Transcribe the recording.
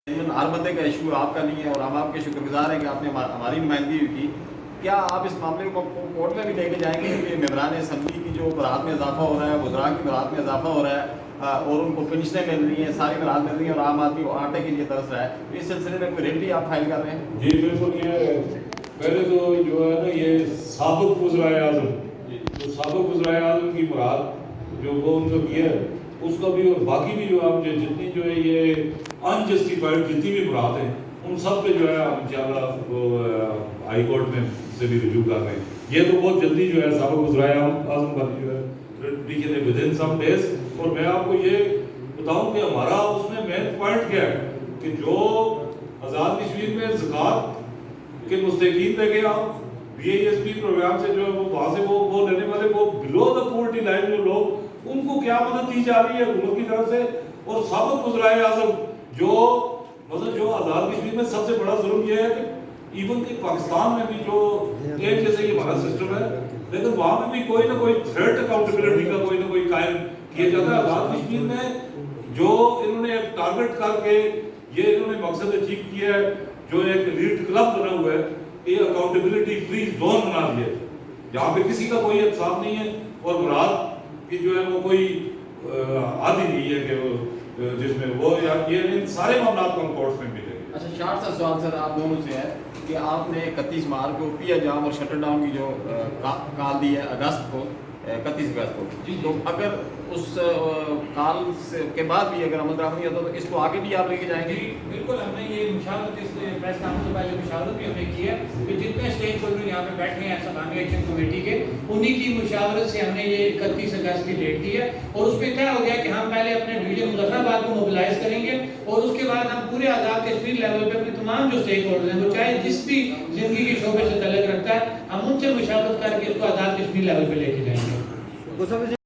ہر بندے کا ایشو آپ کا نہیں ہے اور ہم آپ کے شکر گزار ہیں کہ آپ نے ہماری نمائندگی کی. کیا آپ اس معاملے کو کورٹ میں بھی لے کے جائیں گے کہ ممبران اسمبلی کی جو برات میں اضافہ ہو رہا ہے, وزراء کی برات میں اضافہ ہو رہا ہے اور ان کو پنشنیں مل رہی ہیں, ساری برات مل رہی ہیں اور عام آدمی آٹے کے لیے ترس رہا ہے, اس سلسلے میں کوئی ریٹ بھی آپ فائل کر رہے ہیں؟ جی بالکل. یہ پہلے تو جو ہے نا یہ سابق وزرائے اعظم, جو سابق وزرائے اعظم کی مراد جو وہ ان کو کیا ہے اس کا بھی, اور باقی بھی جو آپ جتنی جو ہے یہ انجسٹیفائڈ جتنی بھی مراد ہیں ان سب پہ جو ہے انشاءاللہ وہ ہائی کورٹ میں سے بھی رجوع کر رہے ہیں. یہ تو بہت جلدی جو ہے سابق وزرائے اعظم کا جو ہے ودن سم ڈیز. اور میں آپ کو یہ بتاؤں کہ ہمارا اس میں مین پوائنٹ کیا ہے کہ جو آزاد کشمیر میں زکوٰۃ کے مستحقین دیکھے آپ BISP پروگرام سے جو ہے وہ وہاں سے وہ لینے والے وہ بلو دا پورٹی لائن جو لوگ ان کو کیا مدد دی جا رہی ہے حکومت کی طرف سے. اور سابق وزرائے اعظم جو مطلب جو آزاد کشمیر میں سب سے بڑا ظلم یہ ہے کہ ایون کہ پاکستان میں بھی جو ایک جیسے یہ ہمارا سسٹم ہے لیکن وہاں میں بھی کوئی نہ کوئی تھریٹ اکاؤنٹیبلٹی کا کوئی نہ کوئی قائم کیا جاتا ہے. آزاد کشمیر میں جو انہوں نے ٹارگٹ کر کے یہ انہوں نے مقصد اچیو کیا ہے, جو ایک لیڈ کلب بنا ہوا ہے, یہ اکاؤنٹیبلٹی فری زون بنا دیا ہے جہاں پہ کسی کا کوئی احتساب نہیں ہے اور مراد کی جو ہے وہ کوئی عادی نہیں ہے کہ وہ جس میں وہ یہ ان سارے معاملات کو ہم کورٹس میں ملے. اچھا, شارٹ سا سوال سر آپ دونوں سے ہے کہ آپ نے 31 مارچ کو پیا جام اور شٹر ڈاؤن کی جو کال دی ہے اگست کو, 31 اگست کو, تو اگر اس کال کے بعد بھی اگر عمل درآمد نہیں ہوتا تو اس کو آگے بھی آپ لے کے جائیں گے؟ جی بالکل. ہم نے یہ مشاورت اس پریس کانفرنس سے پہلے مشاورت بھی ہم نے کی ہے کہ جتنے اسٹیک ہولڈر یہاں پہ بیٹھے ہیں اسلامی ایکشن کمیٹی کے, انہی کی مشاورت سے ہم نے یہ 31 اگست کی ڈیٹ دی ہے اور اس پہ طے ہو گیا کہ ہم پہلے اپنے ڈویژن مظفر آباد کو موبلائز کریں گے اور اس کے بعد ہم پورے آزاد کشمیر لیول پہ اپنے تمام جو اسٹیک ہولڈر ہیں وہ چاہے جس بھی زندگی کے شعبے سے تعلق رکھتا ہے ہم ان سے مشاورت کر کے اس کو آزاد کشمیر لیول پہ لے کے جائیں گے.